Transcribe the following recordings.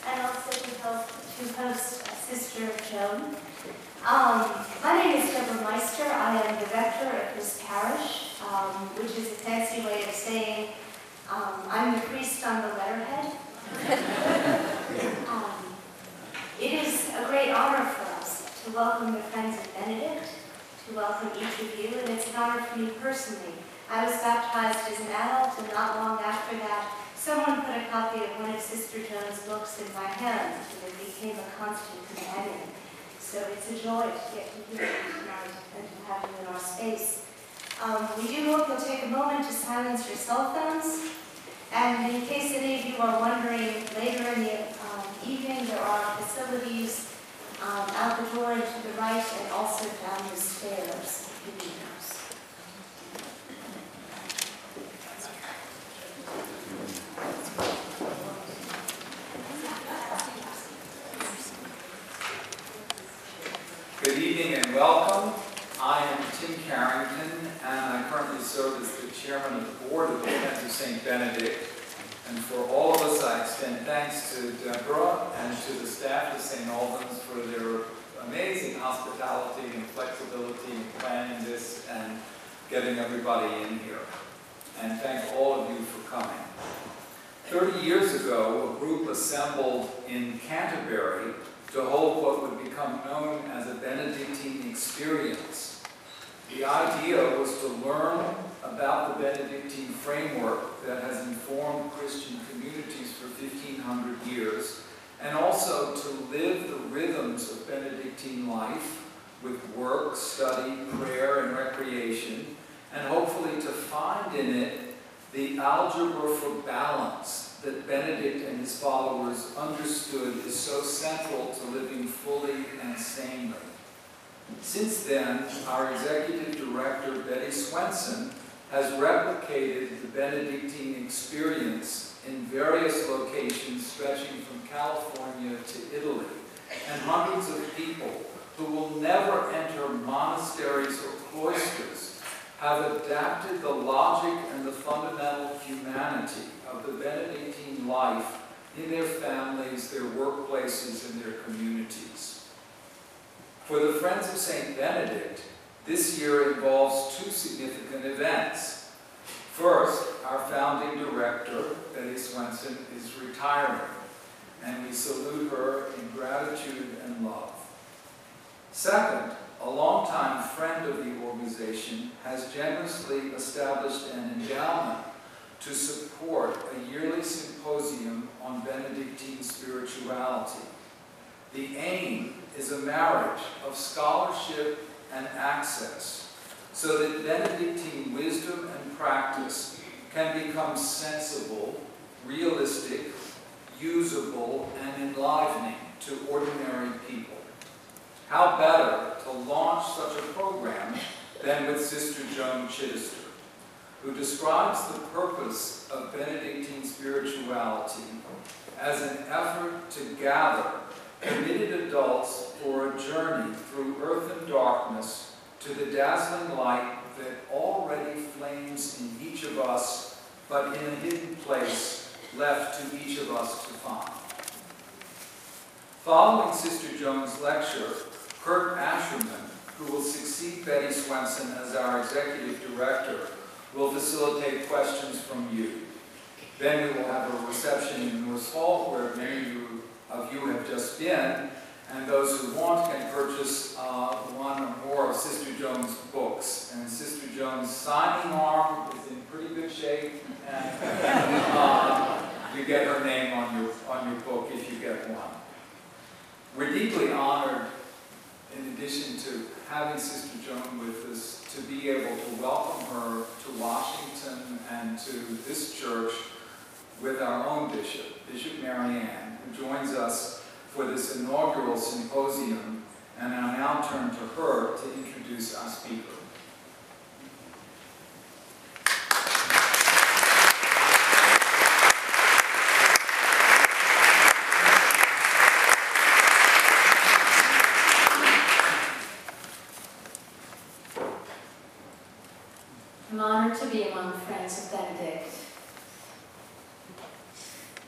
and also to host Sister Joan. My name is Deborah Meister. I am the rector of this parish, which is a fancy way of saying I'm the priest on the letterhead. It is a great honor for us to welcome the Friends of Benedict, to welcome each of you, and it's an honor for me personally. I was baptized as an adult, and not long after that, someone put a copy of one of Sister Joan's books in my hand, and it became a constant companion. So it's a joy to get to hear you tonight and to have you in our space. We do hope you'll take a moment to silence your cell phones. And in case any of you are wondering, later in the evening there are facilities out the door and to the right and also down the stairs. Good evening and welcome. I am Tim Carrington, and I currently serve as the chairman of the board of the Friends of St. Benedict. And for all of us, I extend thanks to Deborah and to the staff of St. Albans for their amazing hospitality and flexibility in planning this and getting everybody in here. And thank all of you for coming. 30 years ago, a group assembled in Canterbury to hold what would become known as a Benedictine experience. The idea was to learn about the Benedictine framework that has informed Christian communities for 1,500 years, and also to live the rhythms of Benedictine life with work, study, prayer, and recreation, and hopefully to find in it the algebra for balance that Benedict and his followers understood is so central to living fully and sanely. Since then, our executive director, Betty Swenson, has replicated the Benedictine experience in various locations stretching from California to Italy, and hundreds of people who will never enter monasteries or cloisters have adapted the logic and the fundamental humanity of the Benedictine life in their families, their workplaces, and their communities. For the Friends of St. Benedict, this year involves two significant events. First, our founding director, Betty Swenson, is retiring, and we salute her in gratitude and love. Second, a longtime friend of the organization has generously established an endowment to support a yearly symposium on Benedictine spirituality. The aim is a marriage of scholarship and access so that Benedictine wisdom and practice can become sensible, realistic, usable, and enlivening to ordinary people. How better to launch such a program than with Sister Joan Chittister, who describes the purpose of Benedictine spirituality as an effort to gather committed adults for a journey through earth and darkness to the dazzling light that already flames in each of us, but in a hidden place left to each of us to find. Following Sister Joan's lecture, Kurt Aschermann, who will succeed Betty Swenson as our executive director, will facilitate questions from you. Then we will have a reception in North Hall, where many of you have just been, and those who want can purchase one or more of Sister Joan's books. And Sister Joan's signing arm is in pretty good shape, and you get her name on your book if you get one. We're deeply honored, in addition to having Sister Joan with us, to be able to welcome her to Washington and to this church with our own bishop, Bishop Mariann, who joins us for this inaugural symposium, and I'll now turn to her to introduce our speaker. I'm honored to be among the Friends of Benedict.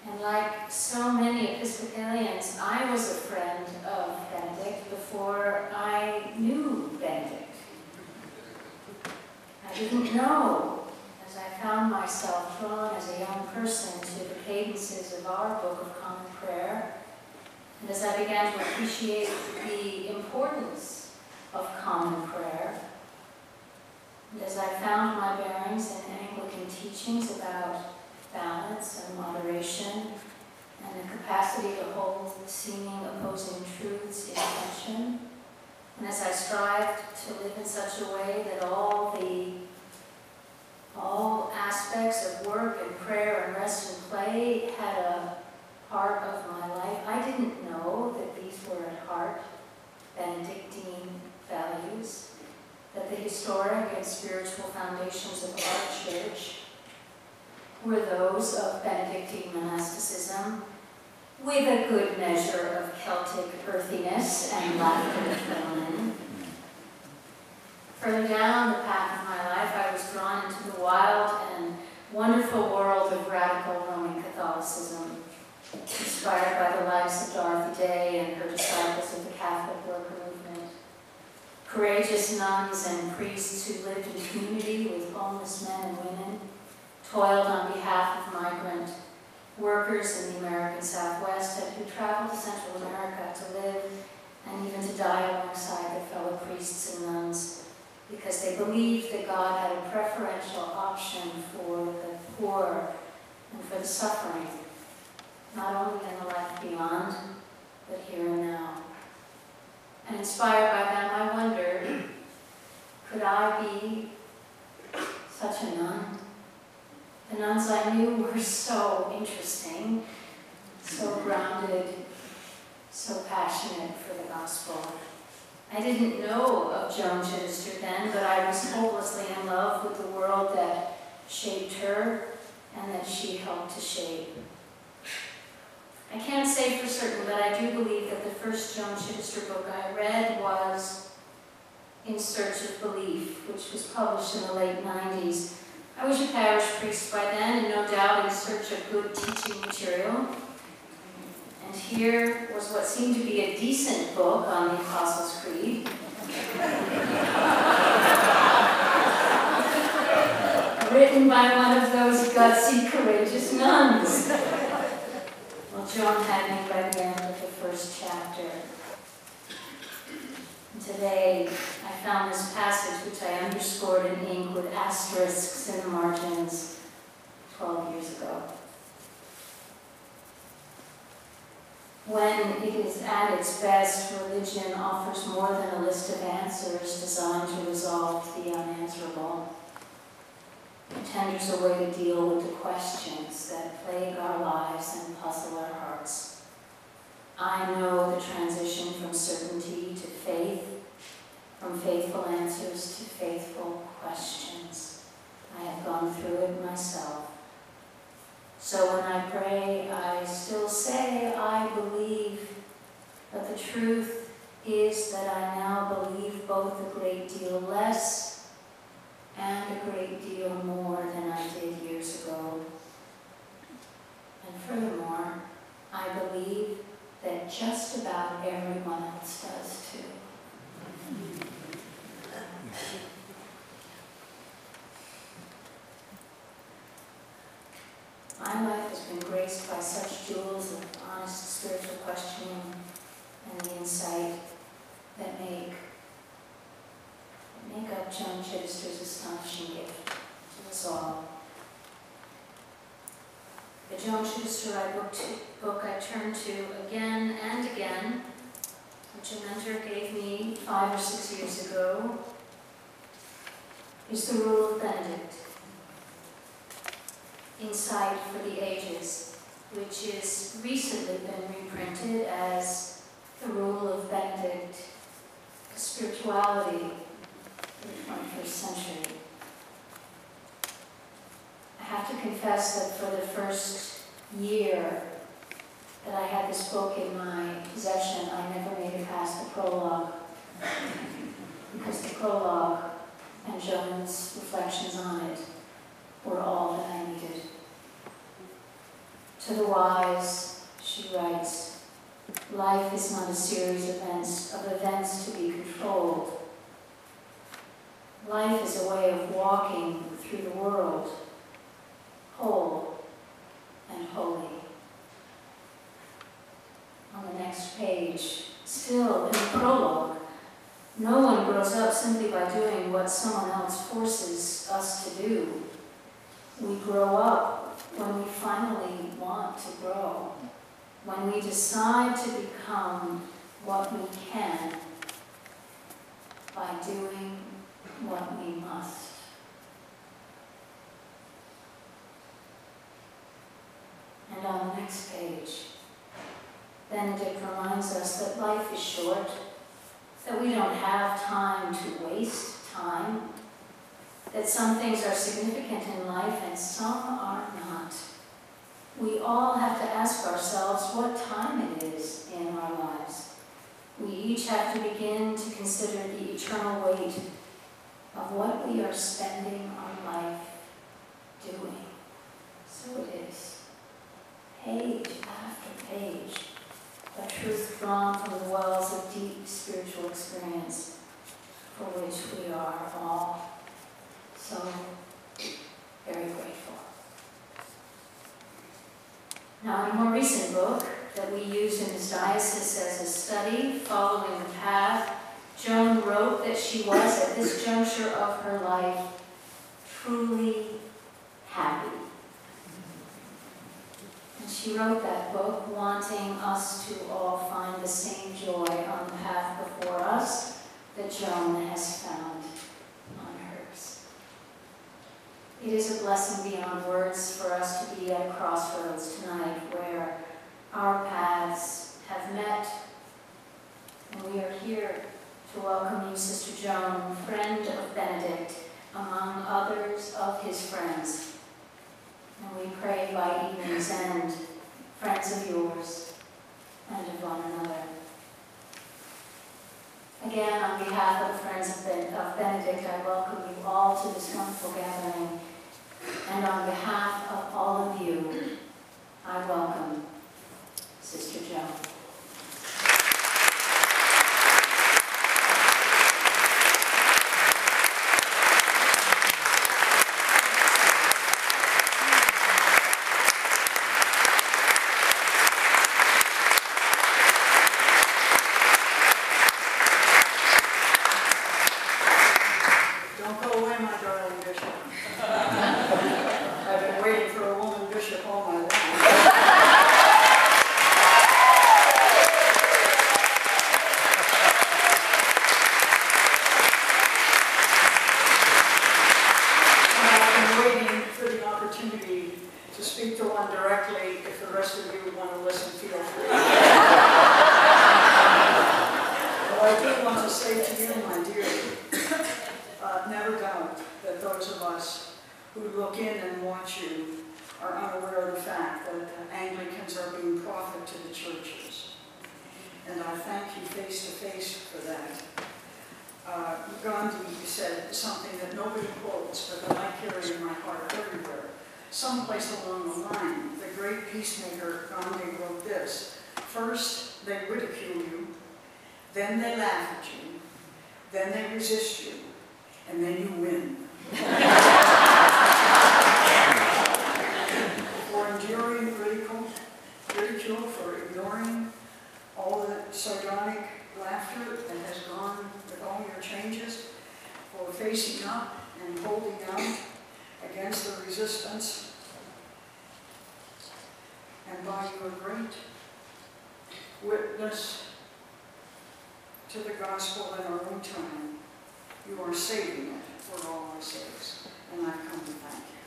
And like so many Episcopalians, I was a friend of Benedict before I knew Benedict. I didn't know, as I found myself drawn as a young person to the cadences of our Book of Common Prayer, and as I began to appreciate the importance of common prayer, and as I found my bearings in Anglican teachings about balance and moderation and the capacity to hold seeming opposing truths in tension, and as I strived to live in such a way that all aspects of work and prayer and rest and play had a part of my life, I didn't know that these were at heart Benedictine values, that the historic and spiritual foundations of our church were those of Benedictine monasticism, with a good measure of Celtic earthiness and laughter thrown in. Further down the path of my life, I was drawn into the wild and wonderful world of radical Roman Catholicism, inspired by the lives of Dorothy Day and her disciples of the Catholic worker movement. Courageous nuns and priests who lived in community with homeless men and women, toiled on behalf of migrant workers in the American Southwest and who traveled to Central America to live and even to die alongside their fellow priests and nuns because they believed that God had a preferential option for the poor and for the suffering, not only in the life beyond, but here and now. And inspired by them, I wondered, could I be such a nun? The nuns I knew were so interesting, so grounded, so passionate for the gospel. I didn't know of Joan Chittister then, but I was hopelessly in love with the world that shaped her and that she helped to shape. I can't say for certain, but I do believe that the first Joan Chittister book I read was In Search of Belief, which was published in the late 90s. I was a parish priest by then, and no doubt in search of good teaching material. And here was what seemed to be a decent book on the Apostles' Creed. Written by one of those gutsy, courageous nuns. Well, Joan had me by the end of the first chapter. And today, I found this passage which I underscored in ink with asterisks in the margins 12 years ago. When it is at its best, religion offers more than a list of answers designed to resolve the unanswerable. It tenders a way to deal with the questions that plague our lives and puzzle our hearts. I know the transition from certainty to faith, from faithful answers to faithful questions. I have gone through it myself. So when I pray, I still say I believe, but the truth is that I now believe both a great deal less and a great deal more than I did years ago. And furthermore, I believe that just about everyone else does too. My life has been graced by such jewels of honest spiritual questioning and the insight that make up Joan Chittister's astonishing gift to us all. The Joan Chittister book I turn to again and again, which a mentor gave me 5 or 6 years ago, is The Rule of Benedict, Insight for the Ages, which has recently been reprinted as The Rule of Benedict, Spirituality for the 21st Century. I have to confess that for the first year that I had this book in my possession, I never made it past the prologue, because the prologue and Joan's reflections on it were all that I needed. To the wise, she writes, life is not a series of events to be controlled. Life is a way of walking through the world, whole and holy. On the next page, still in the prologue, no one grows up simply by doing what someone else forces us to do. We grow up when we finally want to grow, when we decide to become what we can by doing what we must. And on the next page, Benedict reminds us that life is short, that we don't have time to waste time, that some things are significant in life and some are not. We all have to ask ourselves what time it is in our lives. We each have to begin to consider the eternal weight of what we are spending our life doing. So it is, page after page, a truth drawn from the wells of deep spiritual experience for which we are all so very grateful. Now, in a more recent book that we used in this diocese as a study, Following the Path, Joan wrote that she was, at this juncture of her life, truly happy. And she wrote that book wanting us to all find the same joy on the path before us that Joan has found on hers. It is a blessing beyond words for us to be at a crossroads tonight where our paths have met, and we are here to welcome you, Sister Joan, friend of Benedict, among others of his friends. And we pray by evening's end, friends of yours and of one another. Again, on behalf of the friends of Benedict, I welcome you all to this wonderful gathering. And on behalf of all of you, I welcome Sister Joan. Someplace along the line, the great peacemaker Gandhi wrote this: first they ridicule you, then they laugh at you, then they resist you, and then you win. For enduring ridicule, for ignoring all the sardonic laughter that has gone with all your changes, for facing up and holding out against the resistance, and by your great witness to the gospel in our own time, you are saving it for all our sakes. And I've come to thank you.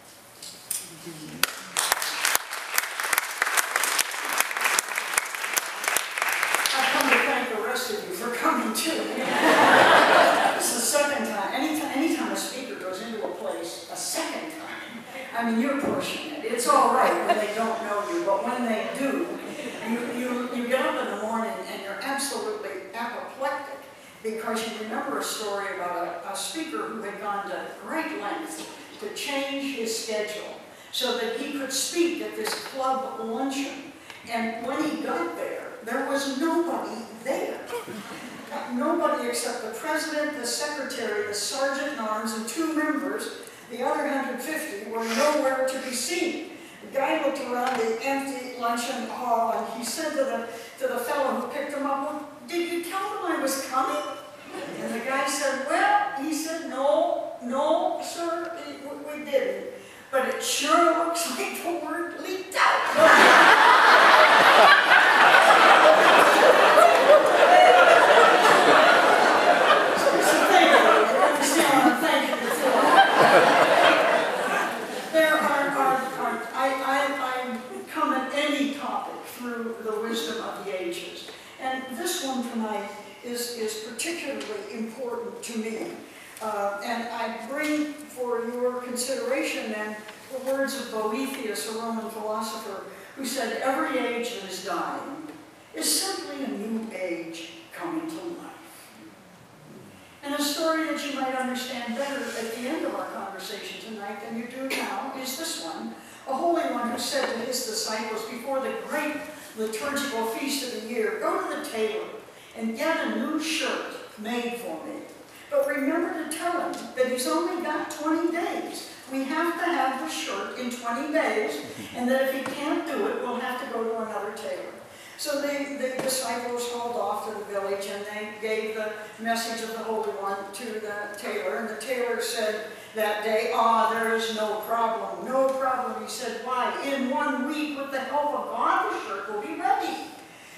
I've come to thank the rest of you for coming too. This is the second time. Anytime a speaker goes into a place a second time, I mean, you're pushing it. It's all right when they don't know you, but when they do, you get up in the morning and you're absolutely apoplectic because you remember a story about a speaker who had gone to great lengths to change his schedule so that he could speak at this club luncheon. And when he got there, there was nobody there. Nobody except the president, the secretary, the sergeant-at-arms, and 2 members. The other 150 were nowhere to be seen. The guy looked around the empty luncheon hall and he said to the fellow who picked him up, "Well, did you tell them I was coming?" And the guy said, "Well," he said, no, sir, we didn't. But it sure looks like the word leaked out." I come at any topic through the wisdom of the ages. And this one tonight is particularly important to me. And I bring for your consideration then the words of Boethius, a Roman philosopher, who said, "Every age that is dying is simply a new age coming to life." And a story that you might understand better at the end of our conversation tonight than you do now is this one. A holy one who said to his disciples before the great liturgical feast of the year, "Go to the tailor and get a new shirt made for me. But remember to tell him that he's only got 20 days. We have to have the shirt in 20 days, and that if he can't do it, we'll have to go to another tailor." So the disciples hauled off to the village and they gave the message of the Holy One to the tailor. And the tailor said that day, "There is no problem, no problem." He said, "Why? In 1 week, with the help of God, the shirt will be ready."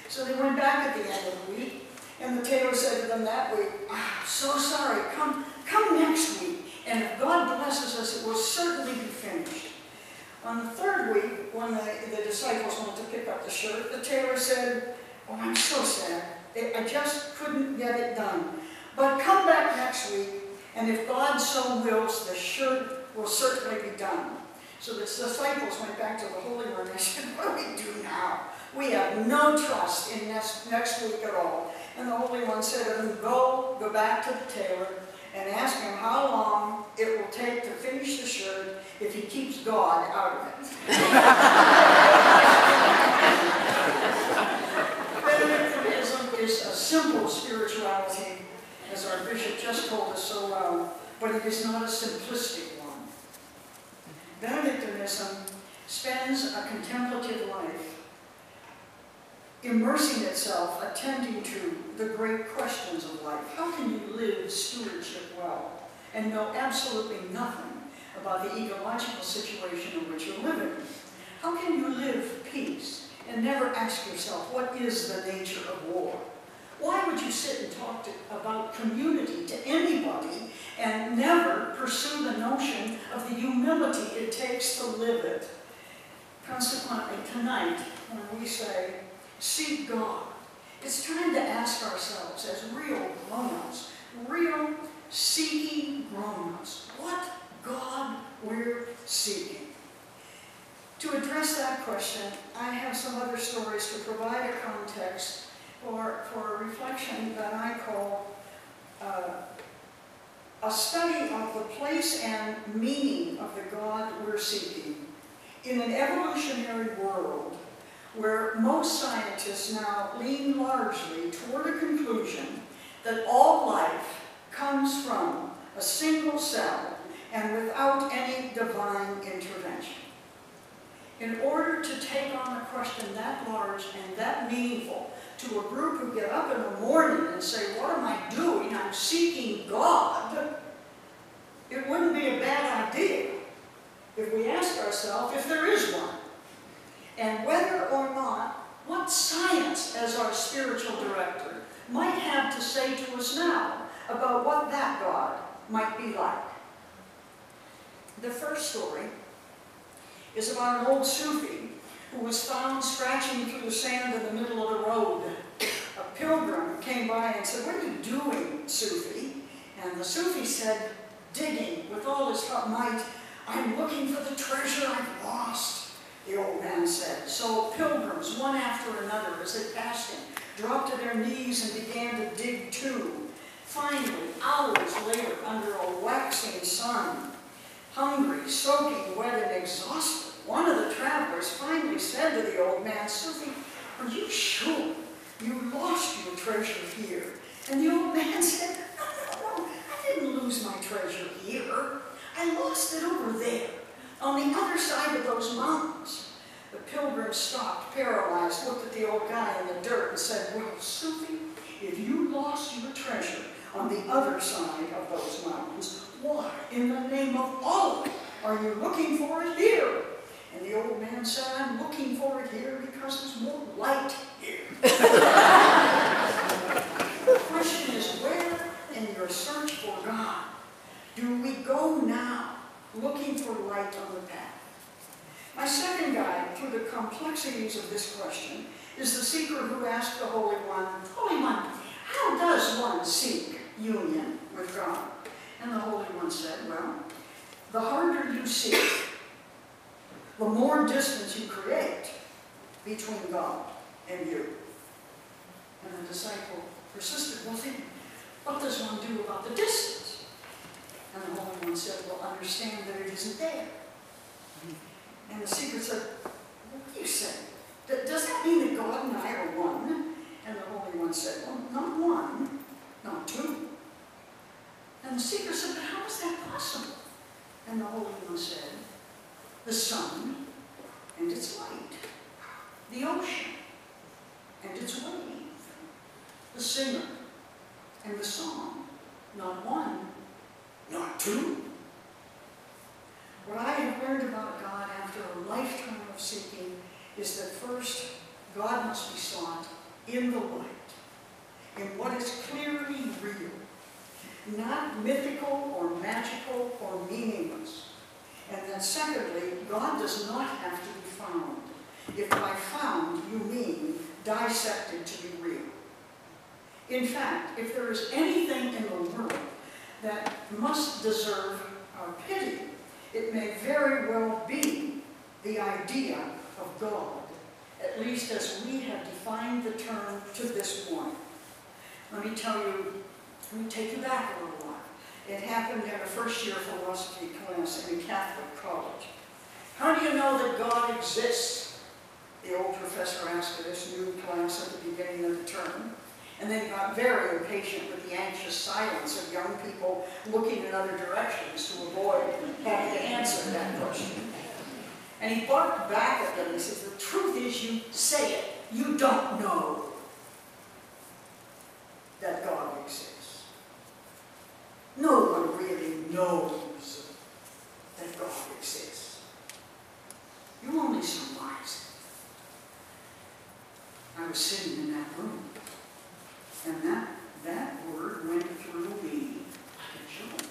So they went back at the end of the week, and the tailor said to them that week, "I'm so sorry, come next week, and if God blesses us, it will certainly be finished." On the 3rd week, when the disciples went to pick up the shirt, the tailor said, "Oh, I'm so sad. I just couldn't get it done. But come back next week, and if God so wills, the shirt will certainly be done." So the disciples went back to the Holy One and they said, "What do we do now? We have no trust in next week at all." And the Holy One said to them, go back to the tailor and ask him how long it will take to finish the shirt if he keeps God out of it. Benedictinism is a simple spirituality, as our bishop just told us so well, but it is not a simplistic one. Benedictinism spends a contemplative life immersing itself, attending to the great questions of life. How can you live stewardship well and know absolutely nothing about the ecological situation in which you're living? How can you live peace and never ask yourself, what is the nature of war? Why would you sit and talk about community to anybody and never pursue the notion of the humility it takes to live it? Consequently, tonight, when we say, seek God, it's time to ask ourselves as real grown-ups, real seeking grown-ups, what God we're seeking. To address that question, I have some other stories to provide a context for a reflection that I call a study of the place and meaning of the God we're seeking in an evolutionary world where most scientists now lean largely toward a conclusion that all life comes from a single cell and without any divine intervention. In order to take on a question that large and that meaningful to a group who get up in the morning and say, what am I doing? I'm seeking God. It wouldn't be a bad idea if we ask ourselves if there is one. And whether or not, what science as our spiritual director might have to say to us now about what that God might be like. The first story is about an old Sufi who was found scratching through the sand in the middle of the road. A pilgrim came by and said, what are you doing, Sufi? And the Sufi said, digging with all his might, I'm looking for the treasure I've lost, the old man said. So pilgrims, one after another, as they passed him, dropped to their knees and began to dig too. Finally, hours later, under a waxing sun, hungry, soaking wet, and exhausted, One of the travelers finally said to the old man, "Sufi, are you sure you lost your treasure here?" And the old man said, "No, I didn't lose my treasure here. I lost it over there, on the other side of those mountains." The pilgrim stopped, paralyzed, looked at the old guy in the dirt and said, "Well, Sufi, if you lost your treasure on the other side of those mountains, why, in the name of Allah, are you looking for it here?" And the old man said, "I'm looking for it here because there's more light here." The question is, where in your search for God do we go now, looking for light on the path? My second guide through the complexities of this question is the seeker who asked the Holy One, "Holy One, how does one seek union with God?" And the Holy One said, "Well, the harder you seek, the more distance you create between God and you." And the disciple persisted, "Well, then, what does one do about the distance?" And the Holy One said, "Well, understand that it isn't there." And the seeker said, "What do you say? Does that mean that God and I are one?" And the Holy One said, "Well, not one, not two." And the seeker said, "But how is that possible?" And the Holy One said, "The sun and its light, the ocean and its wave, the singer and the song, not one, not two." What I have learned about God after a lifetime of seeking is that first, God must be sought in the light, in what is clearly real, not mythical or magical or meaningless. And then secondly, God does not have to be found, if by found you mean dissected to be real. In fact, if there is anything in the world that must deserve our pity, it may very well be the idea of God, at least as we have defined the term to this point. Let me take you back a little while. It happened in a first-year philosophy class in a Catholic college. How do you know that God exists? The old professor asked this new class at the beginning of the term, and then got very impatient with the anxious silence of young people looking in other directions to avoid having to answer that question. And he barked back at them and says, "The truth is, you say it. You don't know that God exists. No one really knows that God exists. You only surmise it." I was sitting in that room, and that word went through me like a jolt.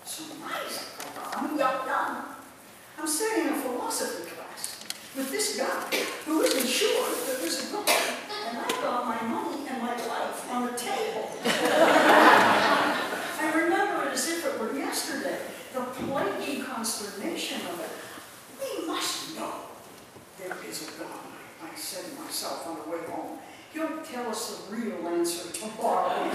Surmise it. I'm young. I'm sitting in a philosophy class with this guy who isn't sure that there's a God, and I've got my money and my life on the table. I remember it as if it were yesterday, the plaguing consternation of it. We must know there is a God, I said to myself on the way home. He'll tell us the real answer tomorrow.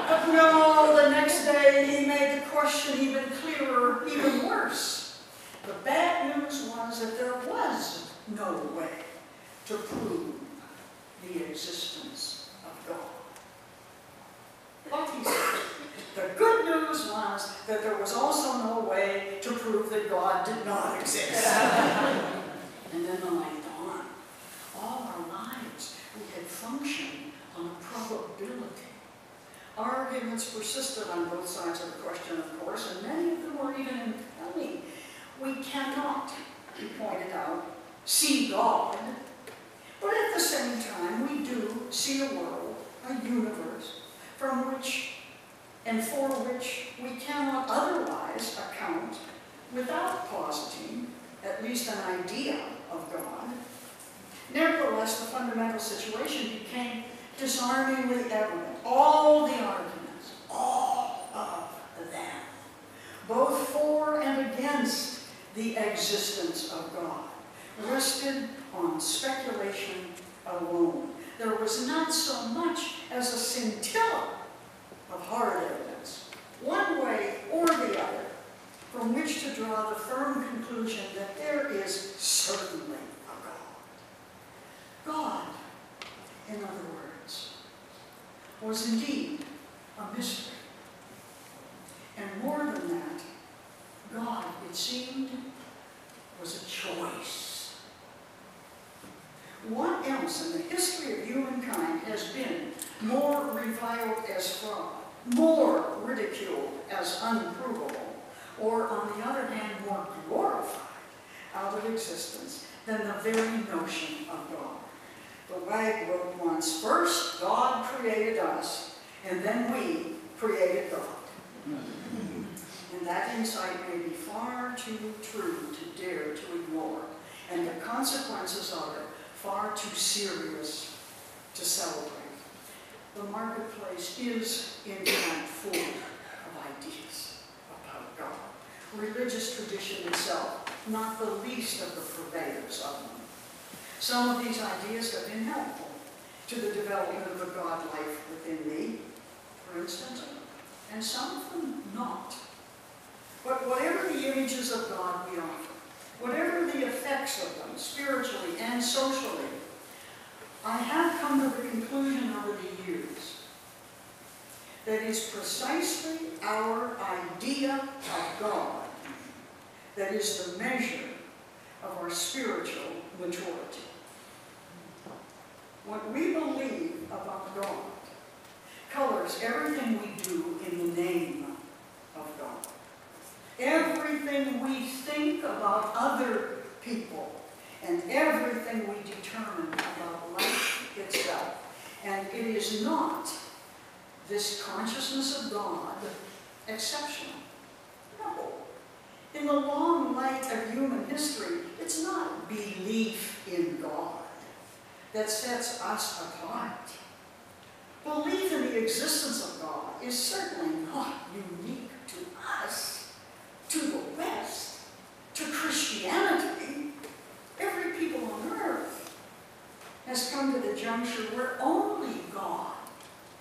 But no, the next day he made the question even clearer, even worse. The bad news was that there was no way to prove the existence of God. But he said, the good news was that there was also no way to prove that God did not exist. And then the light dawned. All our lives we had functioned on a probability. Arguments persisted on both sides of the question, of course, and many of them were even compelling. We cannot, he pointed out, see God, but at the same time we do see a world, a universe, from which and for which we cannot otherwise account without positing at least an idea of God. Nevertheless, the fundamental situation became disarmingly evident. All the arguments, all of them, both for and against the existence of God, rested on speculation alone. There was not so much as a scintilla of hard evidence, one way or the other, from which to draw the firm conclusion that there is certainly a God. God, in other words, was indeed a mystery. And more than that, God, it seemed, was a choice. What else in the history of humankind has been more reviled as fraud, more ridiculed as unprovable, or on the other hand, more glorified out of existence than the very notion of God? The Wag wrote once, first God created us, and then we created God. And that insight may be far too true to dare to ignore, and the consequences of it far too serious to celebrate. The marketplace is, in fact, full of ideas about God. Religious tradition itself, not the least of the purveyors of them. Some of these ideas have been helpful to the development of a God life within me, for instance, and some of them not. But whatever the images of God we offer, whatever the effects of them, spiritually and socially, I have come to the conclusion over the years that is precisely our idea of God that is the measure of our spiritual maturity. What we believe about God colors everything we do in the name of God. Everything we think about other people, and everything we determine about life itself. And it is not this consciousness of God exceptional. No. In the long light of human history, it's not belief in God that sets us apart. Belief in the existence of God is certainly not unique to us, to the West, to Christianity. Every people on earth has come to the juncture where only God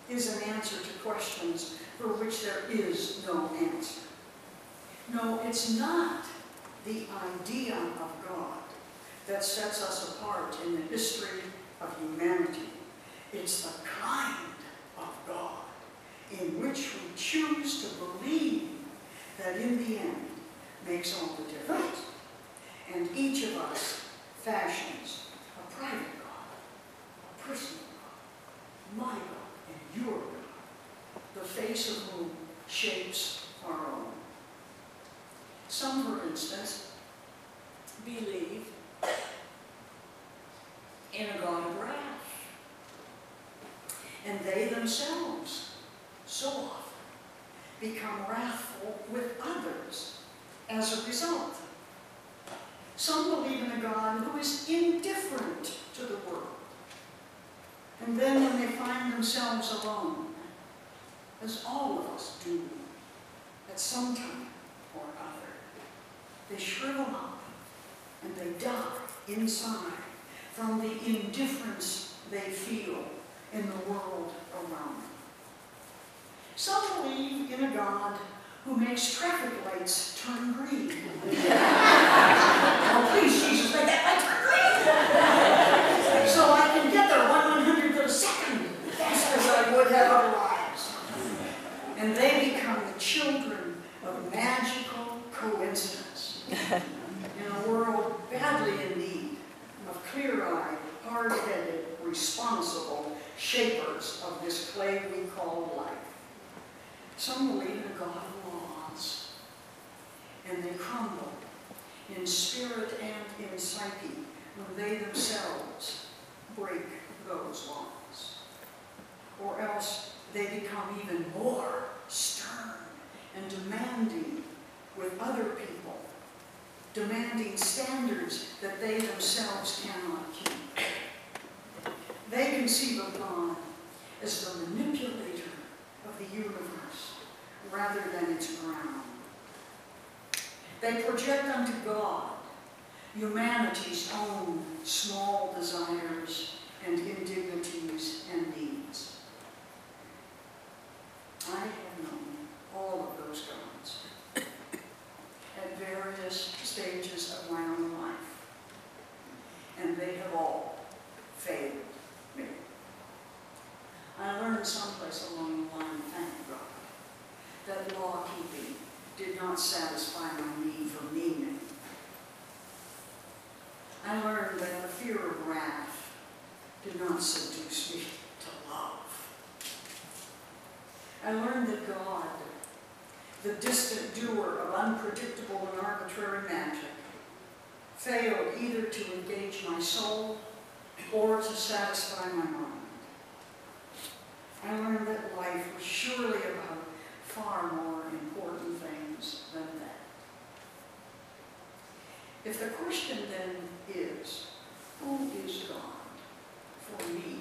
is an answer to questions for which there is no answer. No, it's not the idea of God that sets us apart in the history of humanity. It's the kind of God in which we choose to believe that in the end makes all the difference. And each of us fashions a private God, a personal God, my God and your God, the face of whom shapes our own. Some, for instance, believe in a God of wrath. And they themselves, so often, become wrathful with others as a result. Some believe in a God who is indifferent to the world. And then when they find themselves alone, as all of us do at some time or other, they shrivel up and they die inside from the indifference they feel in the world around them. Some believe in a God who makes traffic lights turn green. Oh, please, Jesus, make that light turn green! So I can get there 1/100th of a second, fast as I would have otherwise. And they become the children of magical coincidence in a world badly in need of clear-eyed, hard-headed, responsible shapers of this clay we call life. Some believe in a God of laws, and they crumble in spirit and in psyche when they themselves break those laws. Or else they become even more stern and demanding with other people, demanding standards that they themselves cannot keep. They conceive of God as the manipulator of the universe rather than its ground. They project unto God humanity's own small desires and indignities and needs. I have known all of those gods. did not seduce me to love. I learned that God, the distant doer of unpredictable and arbitrary magic, failed either to engage my soul or to satisfy my mind. I learned that life was surely about far more important things than that. If the question then is, who is God for me?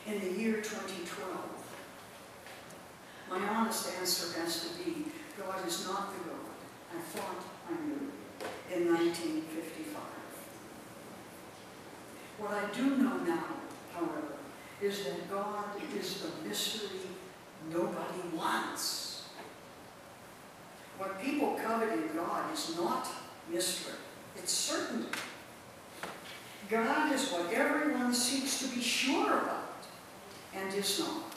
In the year 2012, my honest answer has to be, God is not the God I thought I knew in 1955. What I do know now, however, is that God is the mystery nobody wants. What people covet in God is not mystery, it's certainty. God is what everyone seeks to be sure about and is not.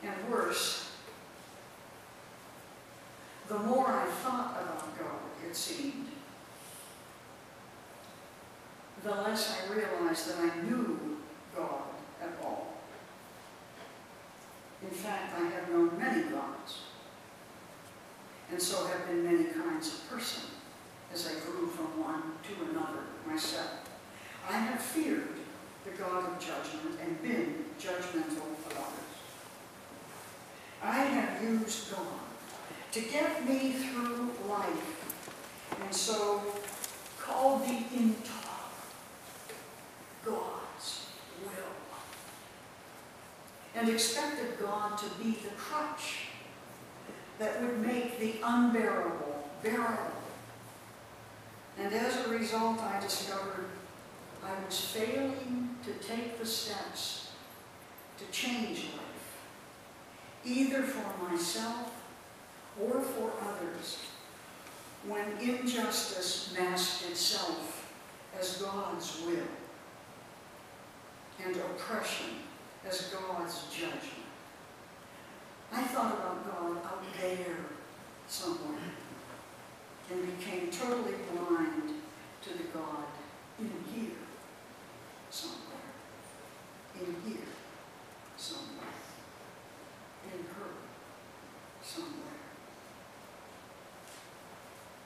And worse, the more I thought about God, it seemed, the less I realized that I knew God at all. In fact, I have known many gods, and so have been many kinds of person as I grew from one to another myself. I have feared the God of judgment and been judgmental of others. I have used God to get me through life, and so called the intolerable God's will, and expected God to be the crutch that would make the unbearable bearable. And as a result, I discovered I was failing to take the steps to change life, either for myself or for others, when injustice masked itself as God's will and oppression as God's judgment. I thought about God out there somewhere and became totally blind to the God in here somewhere, in here somewhere, in her somewhere.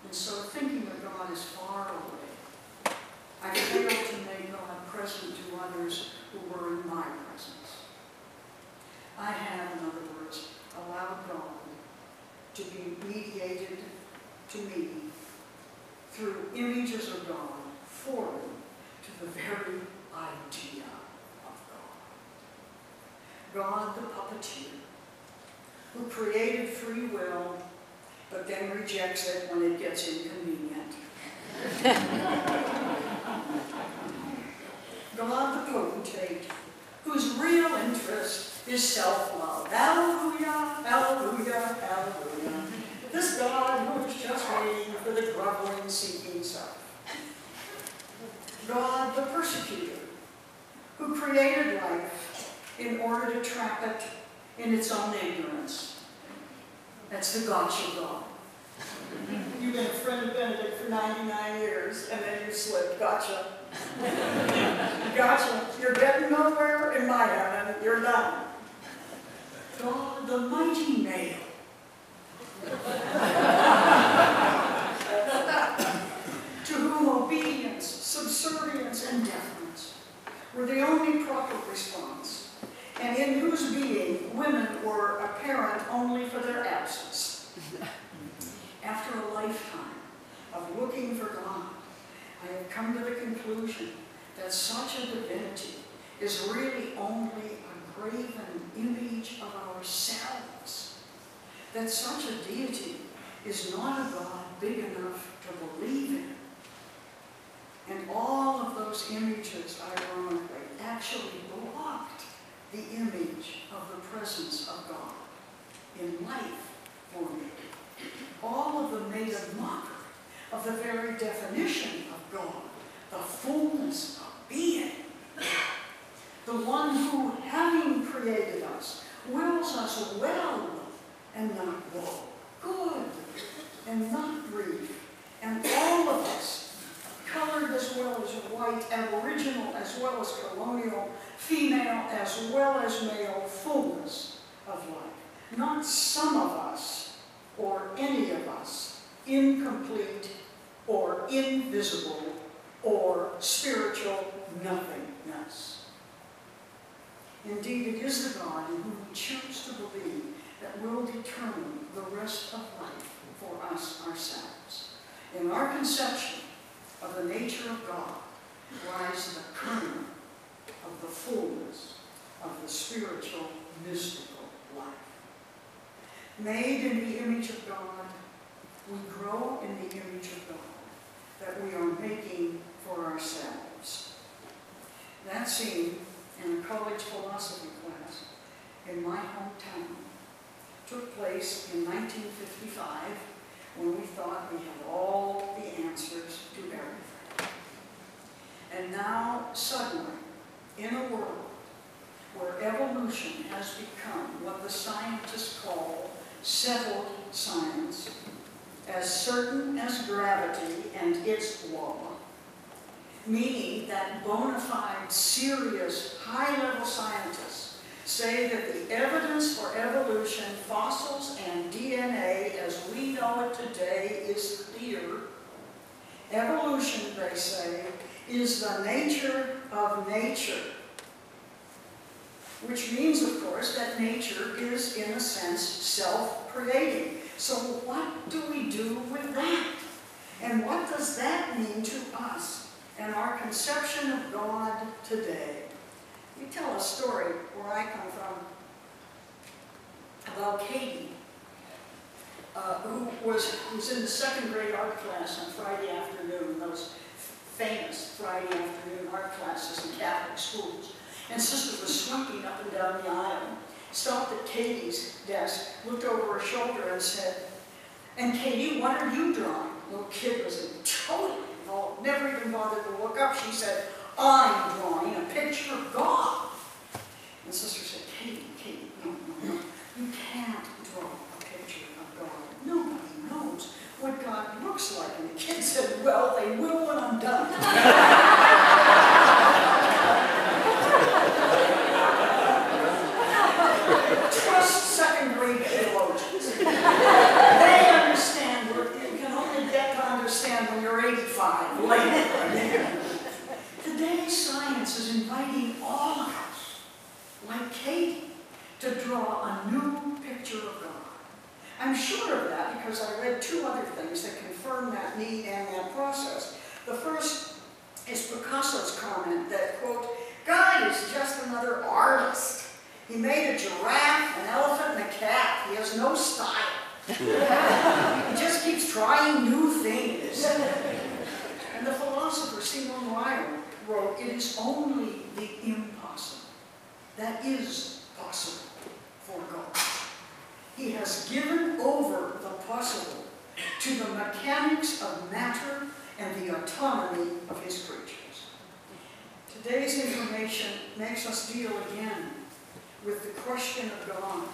And so thinking of God as far away, I failed to make God present to others who were in my presence. I have, in other words, allowed God to be mediated to me through images of God foreign to the very idea of God. God the puppeteer, who created free will, but then rejects it when it gets inconvenient. God the potentate, whose real interest is self-love. Hallelujah, hallelujah, hallelujah. This God who is just waiting for the groveling, seeking self. God the persecutor, who created life in order to trap it in its own ignorance. That's the gotcha God. You've been a friend of Benedict for 99 years, and then you slip. Gotcha. Gotcha. You're getting nowhere in my heaven. You're done. God, the mighty male. To whom obedience, subservience, and deference were the only proper response, and in whose being women were apparent only for their absence. After a lifetime of looking for God, I have come to the conclusion that such a divinity is really only a graven image of ourselves, that such a deity is not a God big enough to believe in. And all of those images, ironically, actually blocked the image of the presence of God in life for me. All of them made a mockery of the very definition of God, the fullness of being. The one who, having created us, wills us well and not woe, good and not grief, and all of us come white, aboriginal as well as colonial, female as well as male, fullness of life. Not some of us or any of us, incomplete or invisible or spiritual nothingness. Indeed, it is the God in whom we choose to believe that will determine the rest of life for us ourselves. In our conception of the nature of God lies the kernel of the fullness of the spiritual, mystical life. Made in the image of God, we grow in the image of God that we are making for ourselves. That scene in a college philosophy class in my hometown took place in 1955 when we thought we had all the answers to everything. And now, suddenly, in a world where evolution has become what the scientists call settled science, as certain as gravity and its law, meaning that bona fide, serious, high-level scientists say that the evidence for evolution, fossils, and DNA as we know it today is clear. Evolution, they say, is the nature of nature, which means, of course, that nature is, in a sense, self-creating. So what do we do with that? And what does that mean to us and our conception of God today? We tell a story where I come from about Katie, who was in the second grade art class on Friday afternoon, those famous Friday afternoon art classes in Catholic schools. And Sister was sweeping up and down the aisle, stopped at Katie's desk, looked over her shoulder and said, "And Katie, what are you drawing?" The little kid was totally involved, never even bothered to look up. She said, "I'm drawing a picture of God." And Sister said, Katie, no, you can't draw a picture of God. Nobody knows what God looks like. And the kid said, "Well, they will when I'm done." Trust second grade theologians. They understand, you can only get to understand when you're 85 later. Today's science is inviting all of us, like Katie, to draw a new picture of God. I'm sure of that because I read two other things that confirm that need and that process. The first is Picasso's comment that, quote, "God is just another artist. He made a giraffe, an elephant, and a cat. He has no style. He just keeps trying new things." And the philosopher Simone Weil wrote, "It is only the impossible that is possible for God. He has given over the possible to the mechanics of matter and the autonomy of his creatures." Today's information makes us deal again with the question of God,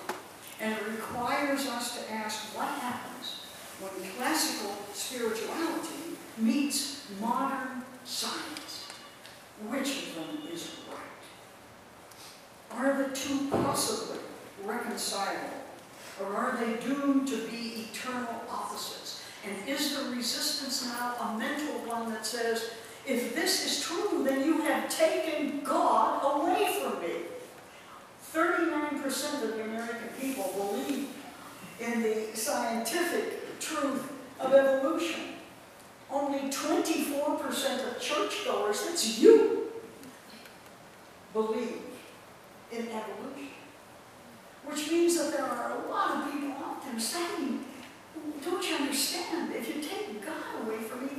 and it requires us to ask what happens when classical spirituality meets modern science. Which of them is right? Are the two possibly reconcilable, or are they doomed to be eternal opposites? And is the resistance now a mental one that says, if this is true, then you have taken God away from me? 39% of the American people believe in the scientific truth of evolution. Only 24% of churchgoers, that's you, believe in evolution. Which means that there are a lot of people out there saying, don't you understand? If you take God away from me,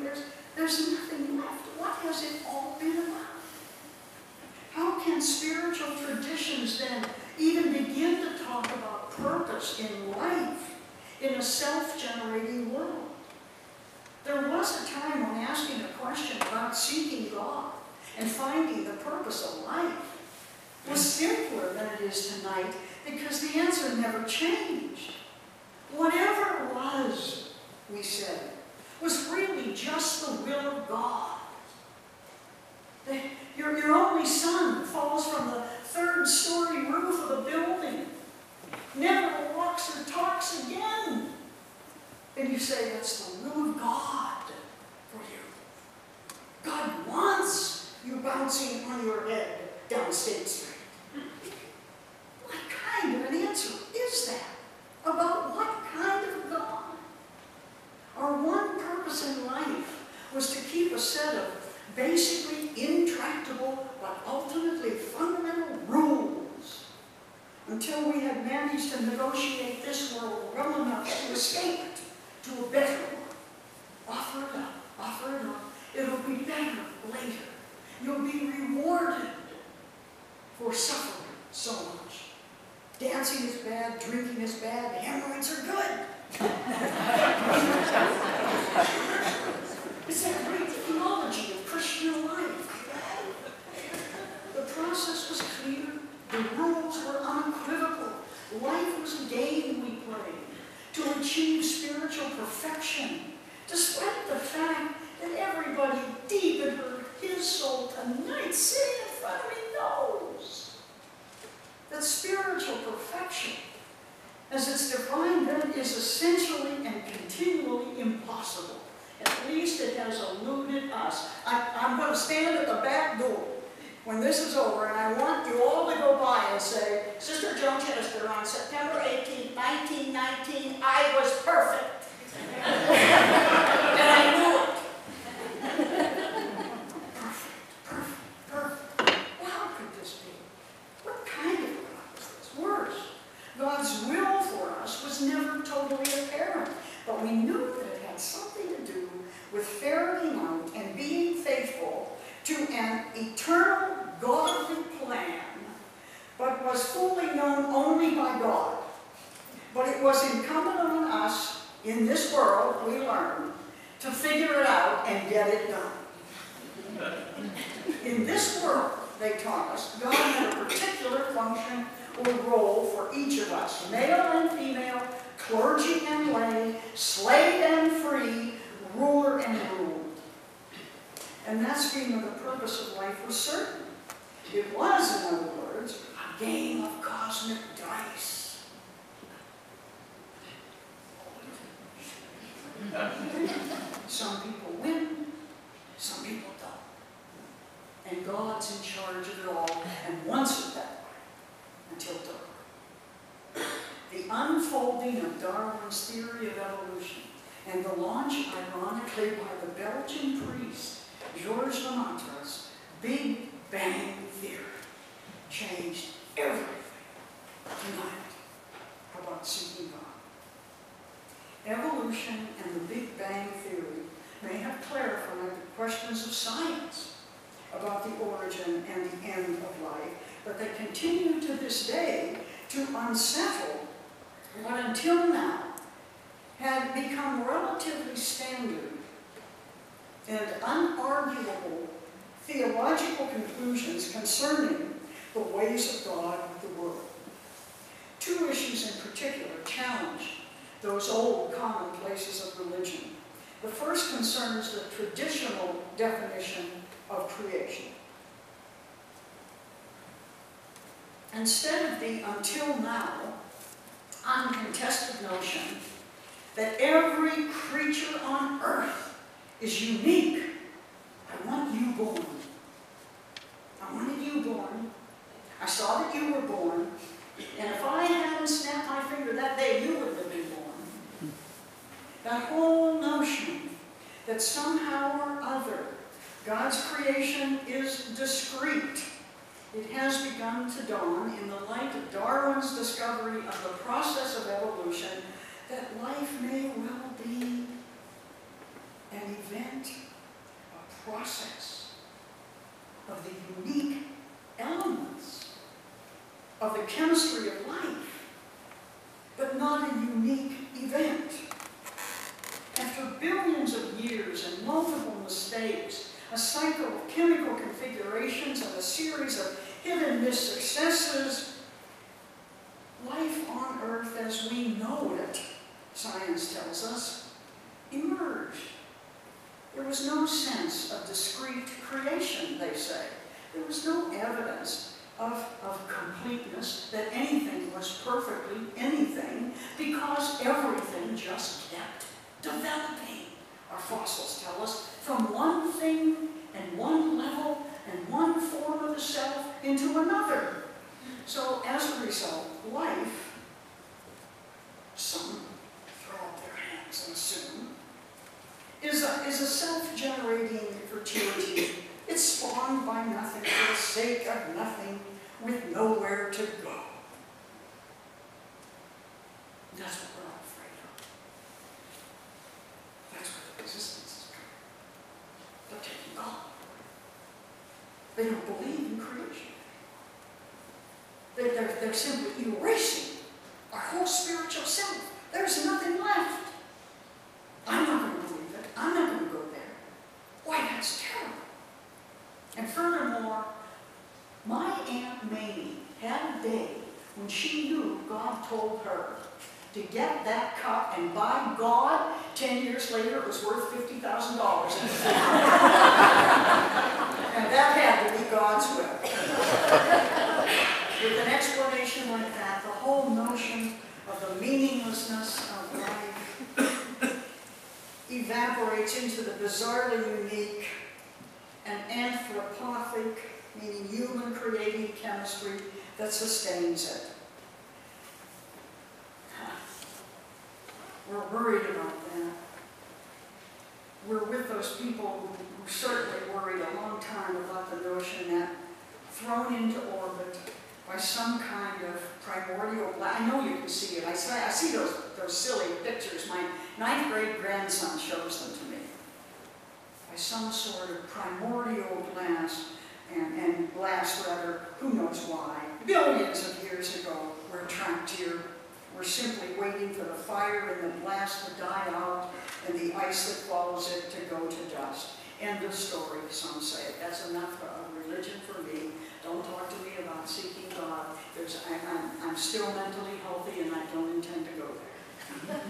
there's nothing left. What has it all been about? How can spiritual traditions then even begin to talk about purpose in life in a self-generating world? There was a time when asking a question about seeking God and finding the purpose of life was simpler than it is tonight because the answer never changed. Whatever it was, we said, was really just the will of God. Your only son falls from the third-story roof of a building, never walks or talks again. And you say, that's the will of God for you. God wants you bouncing on your head down State Street. What kind of an answer is that? About what kind of God? Our one purpose in life was to keep a set of basically intractable but ultimately fundamental rules until we had managed to negotiate this world well enough to escape it to a better one. Offer it up, offer it up. It'll be better later. You'll be rewarded for suffering so much. Dancing is bad, drinking is bad, hemorrhoids are good. It's that great theology of Christian life. The process was clear. The rules were unequivocal. Life was a game we played to achieve spiritual perfection, despite the fact that everybody deep in his soul tonight, sitting in front of me, knows that spiritual perfection, as it's defined then, is essentially and continually impossible. At least it has eluded us. I'm going to stand at the back door when this is over, and I want you all to go by and say, Sister Joan Chittister, on September 18, 1919, I was perfect. And I knew it. Perfect. Well, how could this be? What kind of God was this? Worse, God's will for us was never totally apparent, but we knew that it had something to do with ferreting out and being faithful to an eternal godly plan, but was fully known only by God. But it was incumbent on us in this world, we learn, to figure it out and get it done. In this world, they taught us, God had a particular function or role for each of us, male and female, clergy and lay, slave and free, ruler and ruled. And that scheme of the purpose of life was certain. It was, in other words, a game of cosmic dice. Some people win, some people don't. And God's in charge of it all and wants it that way until dark. The unfolding of Darwin's theory of evolution and the launch, ironically, by the Belgian priest Georges Lemontre's Big Bang Theory changed everything tonight about seeking God. Evolution and the Big Bang Theory may have clarified the questions of science about the origin and the end of life, but they continue to this day to unsettle what until now had become relatively standard and unarguable theological conclusions concerning the ways of God with the world. Two issues in particular challenge those old commonplaces of religion. The first concerns the traditional definition of creation. Instead of the until now uncontested notion that every creature on earth is unique, I want you born. I wanted you born. I saw that you were born. And if I hadn't snapped my finger that day, you wouldn't have been born. That whole notion that somehow or other God's creation is discrete, it has begun to dawn in the light of Darwin's discovery of the process of evolution that life may well be an event, a process of the unique elements of the chemistry of life, but not a unique event. After billions of years and multiple mistakes, a cycle of chemical configurations and a series of hit-and-miss successes, life on Earth as we know it, science tells us, emerged. There was no sense of discrete creation, they say. There was no evidence of completeness, that anything was perfectly anything, because everything just kept developing. Our fossils tell us, from one thing and one level and one form of the self into another. So as a result, life, some throw up their hands and assume, is a self-generating gratuity. It's spawned by nothing for the sake of nothing, with nowhere to go. That's what we're all afraid of. That's where the resistance is coming. They're taking God. They don't believe in creation. They're simply erasing our whole spiritual self. There's nothing left. I'm not going to believe it. I'm not going to go there. Why, that's terrible. And furthermore, my Aunt Mamie had a day when she knew God told her to get that cup, and by God, 10 years later, it was worth $50,000 in the future. And that had to be God's will. With an explanation like that, the whole notion of the meaninglessness of life evaporates into the bizarrely unique and anthropomorphic, meaning human creating chemistry that sustains it. We're worried about that. We're with those people who certainly worried a long time about the notion that thrown into orbit by some kind of primordial black. I know you can see it. I see those silly pictures. My 9th grade grandson shows them to me. By some sort of primordial blast, and blast rather, who knows why. Billions of years ago, we're trapped here. We're simply waiting for the fire and the blast to die out, and the ice that follows it to go to dust. End of story, some say. That's enough of religion for me. Don't talk to me about seeking God. I'm still mentally healthy, and I don't intend to go there.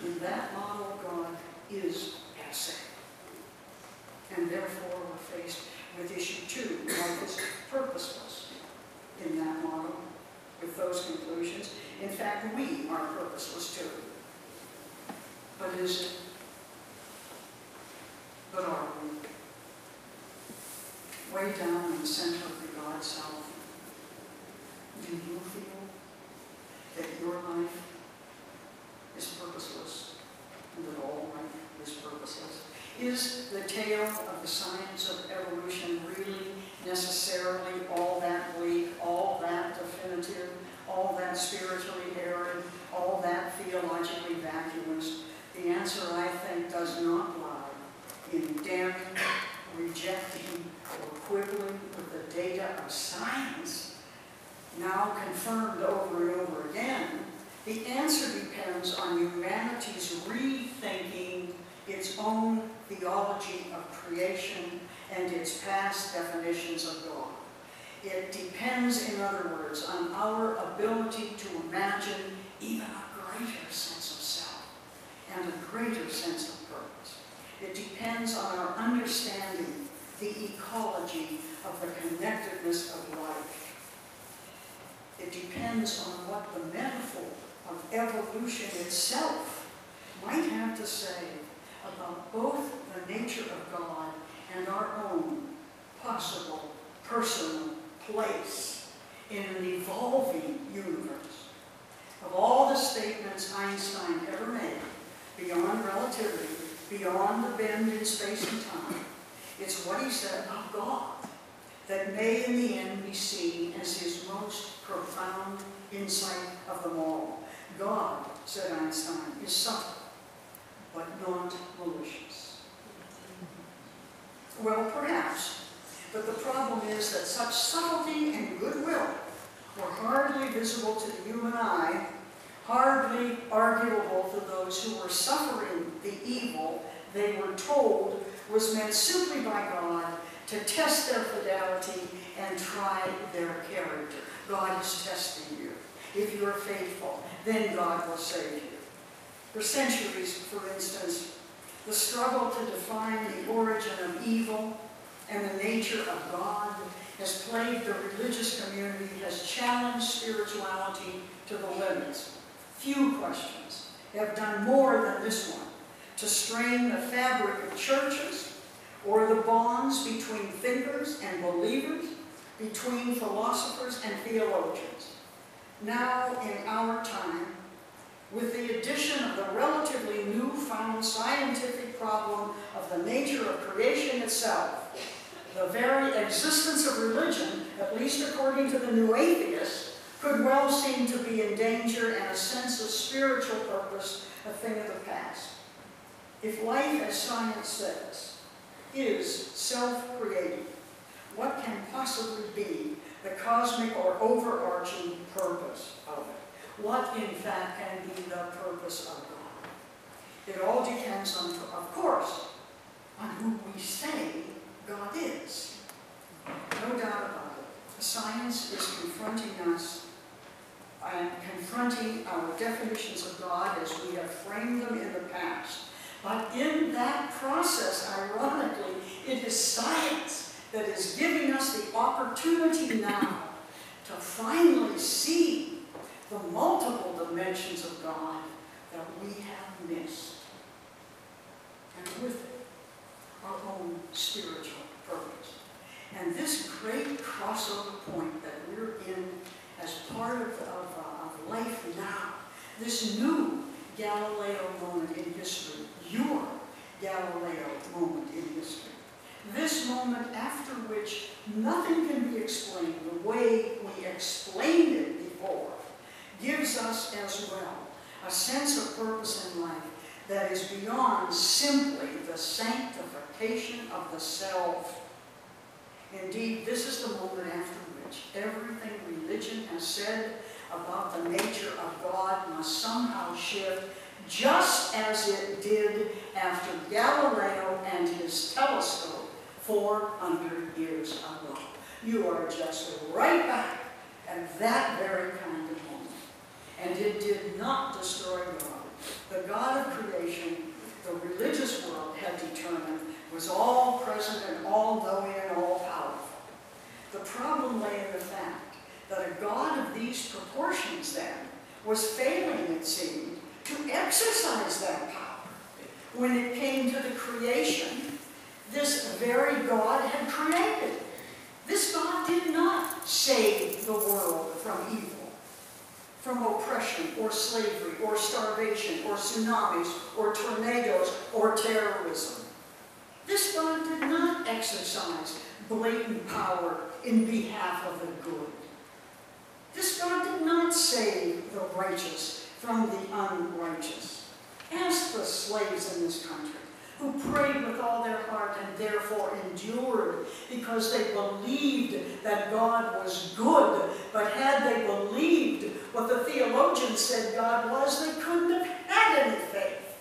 In that model, God is passé. And therefore, we're faced with issue 2. Life is purposeless in that model, with those conclusions. In fact, we are purposeless too. But is it? But are we? Way down in the center of the God self, do you feel that your life is purposeless and that all life is purposeless? Is the tale of the science of evolution really necessarily all that bleak, all that definitive, all that spiritually arid, all that theologically vacuous? The answer, I think, does not lie in damning, rejecting, or quibbling with the data of science, now confirmed over and over again. The answer depends on humanity's rethinking its own theology of creation and its past definitions of God. It depends, in other words, on our ability to imagine even a greater sense of self and a greater sense of purpose. It depends on our understanding the ecology of the connectedness of life. It depends on what the metaphor of evolution itself might have to say about both the nature of God and our own possible personal place in an evolving universe. Of all the statements Einstein ever made, beyond relativity, beyond the bend in space and time, it's what he said about God that may in the end be seen as his most profound insight of them all. God, said Einstein, is subtle, but not malicious. Well, perhaps, but the problem is that such subtlety and goodwill were hardly visible to the human eye, hardly arguable to those who were suffering the evil they were told was meant simply by God to test their fidelity and try their character. God is testing you. If you are faithful, then God will save you. For centuries, for instance, the struggle to define the origin of evil and the nature of God has plagued the religious community, has challenged spirituality to the limits. Few questions have done more than this one to strain the fabric of churches or the bonds between thinkers and believers, between philosophers and theologians. Now, in our time, with the addition of the relatively newfound scientific problem of the nature of creation itself, the very existence of religion, at least according to the new atheists, could well seem to be in danger and a sense of spiritual purpose a thing of the past. If life, as science says, is self-creating, what can possibly be the cosmic or overarching purpose of it? What, in fact, can be the purpose of God? It all depends on, of course, on who we say God is. No doubt about it. Science is confronting us and confronting our definitions of God as we have framed them in the past. But in that process, ironically, it is science that is giving us the opportunity now to finally see the multiple dimensions of God that we have missed. And with it, our own spiritual purpose. And this great crossover point that we're in as part of life now, this new Galileo moment in history, your Galileo moment in history, this moment after which nothing can be explained the way we explained it before, gives us as well a sense of purpose in life that is beyond simply the sanctification of the self. Indeed, this is the moment after which everything religion has said about the nature of God must somehow shift, just as it did after Galileo and his telescope 400 years ago. You are just right back at that very kind of moment. And it did not destroy God. The God of creation, the religious world had determined, was all present and all knowing and all powerful. The problem lay in the fact that a God of these proportions then was failing, it seemed, to exercise that power. When it came to the creation, this very God had created. This God did not save the world from evil, from oppression or slavery or starvation or tsunamis or tornadoes or terrorism. This God did not exercise blatant power in behalf of the good. This God did not save the righteous from the unrighteous. Ask the slaves in this country who prayed with all their heart and therefore endured because they believed that God was good. But had they believed what the theologians said God was, they couldn't have had any faith.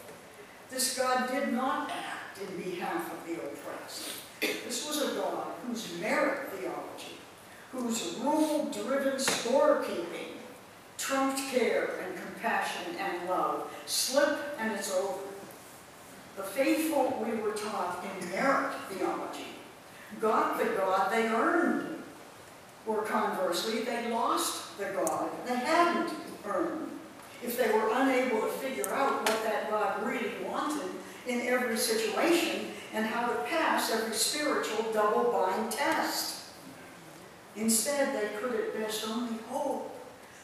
This God did not act in behalf of the oppressed. This was a God whose merit theology, whose rule-driven scorekeeping trumped care and compassion and love. Slip and it's over. The faithful, we were taught in merit theology, got the God they earned, or conversely, they lost the God they hadn't earned. If they were unable to figure out what that God really wanted in every situation and how to pass every spiritual double-bind test. Instead, they could at best only hope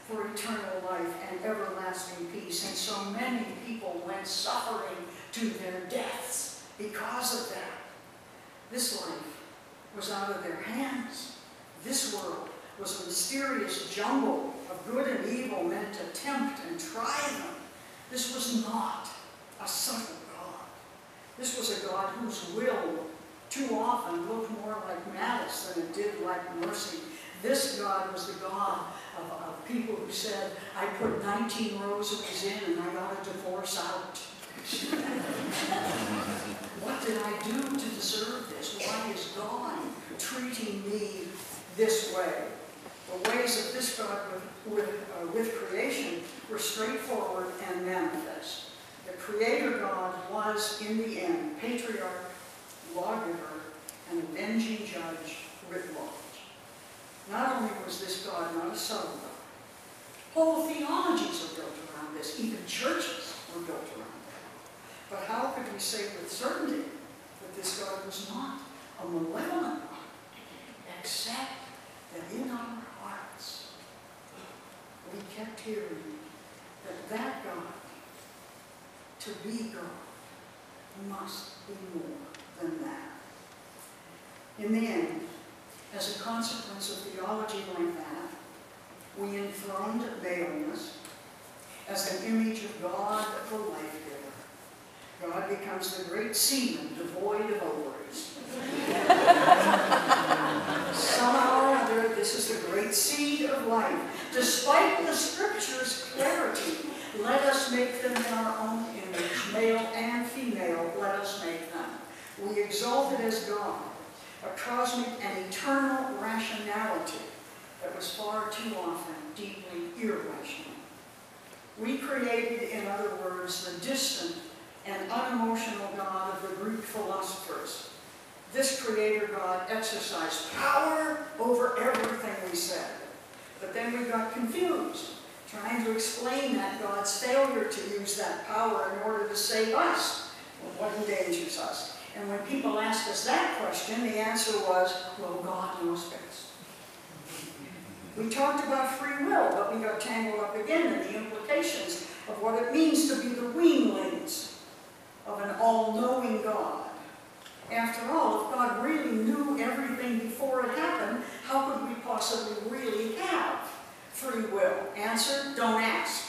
for eternal life and everlasting peace, and so many people went suffering to their deaths because of that. This life was out of their hands. This world was a mysterious jumble of good and evil meant to tempt and try them. This was not a subtle God. This was a God whose will too often looked more like malice than it did like mercy. This God was the God of people who said, I put 19 rosaries in and I got a divorce out. What did I do to deserve this? Why is God treating me this way? The ways of this God with creation were straightforward and manifest. The Creator God was, in the end, patriarch, lawgiver, and avenger unavenging judge writ large. Not only was this God not a subtle God, whole theologies are built around this, even churches were built around that. But how could we say with certainty that this God was not a malevolent God, except that in our hearts we kept hearing that God, to be God, must be more than that. In the end, as a consequence of theology like that, we enthroned maleness as an image of God, the life-giver. God becomes the great semen devoid of ovaries. Somehow or other, this is the great seed of life. Despite the Scripture's clarity, let us make them in our own image, male and female, let us make them. We exalt it as God, a cosmic and eternal rationality that was far too often deeply irrational. We created, in other words, the distant and unemotional God of the Greek philosophers. This creator God exercised power over everything we said. But then we got confused, trying to explain that God's failure to use that power in order to save us, well, what endangers us. And when people asked us that question, the answer was, well, God knows best. We talked about free will, but we got tangled up again in the implications of what it means to be the weanlings of an all-knowing God. After all, if God really knew everything before it happened, how could we possibly really have free will? Answer, don't ask.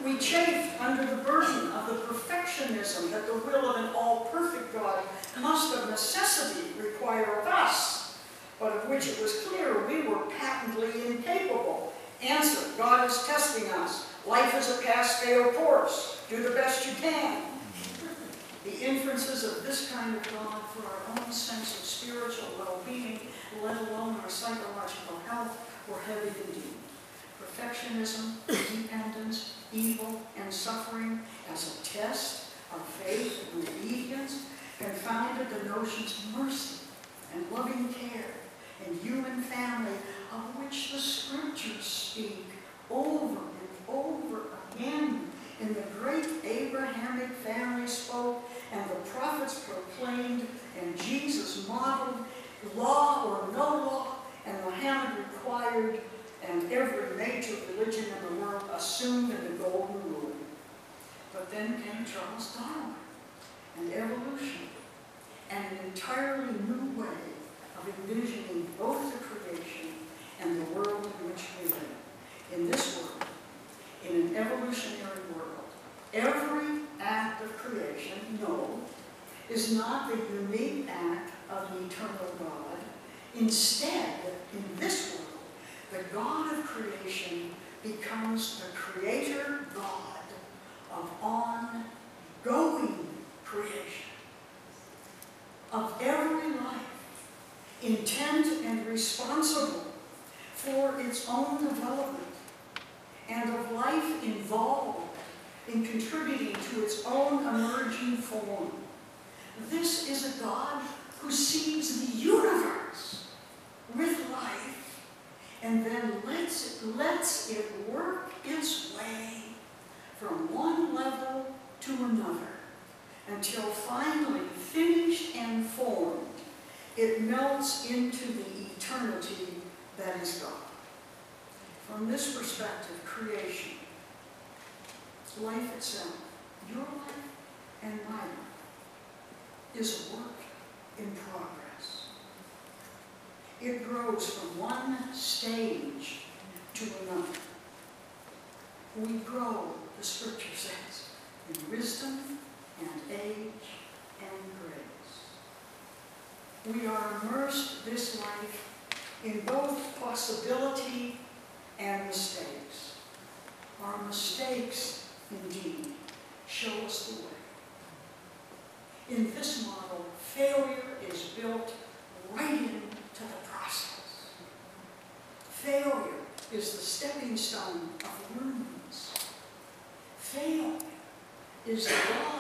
We chafed under the burden of the perfectionism that the will of an all-perfect God must of necessity require of us, but of which it was clear we were patently incapable. Answer, God is testing us. Life is a pass-fail course. Do the best you can. The inferences of this kind of God for our own sense of spiritual well-being, let alone our psychological health, were heavy indeed. Perfectionism, dependence, evil, and suffering as a test of faith and obedience confounded the notions of mercy and loving care and human family, of which the Scriptures speak over and over again. In the great Abrahamic family spoke, and the prophets proclaimed, and Jesus modeled, law or no law, and Muhammad required, and every major religion in the world assumed in the golden rule. But then came Charles Darwin, and evolution, and an entirely new way of envisioning both the creation and the world in which we live. In this world, in an evolutionary world, every act of creation, no, is not the unique act of an eternal God. Instead, in this world, the God of creation becomes the creator God of ongoing creation, of every life, intent and responsible for its own development, and of life involved in contributing to its own emerging form. This is a God who sees the universe with life and then lets it work its way from one level to another until finally finished and formed, it melts into the eternity that is God. From this perspective, creation, life itself, your life and my life, is a work in progress. It grows from one stage to another. We grow, the Scripture says, in wisdom and age and grace. We are immersed this life in both possibility and mistakes. Our mistakes, indeed, show us the way. In this model, failure is built right into the process. Failure is the stepping stone of wounds. Failure is the God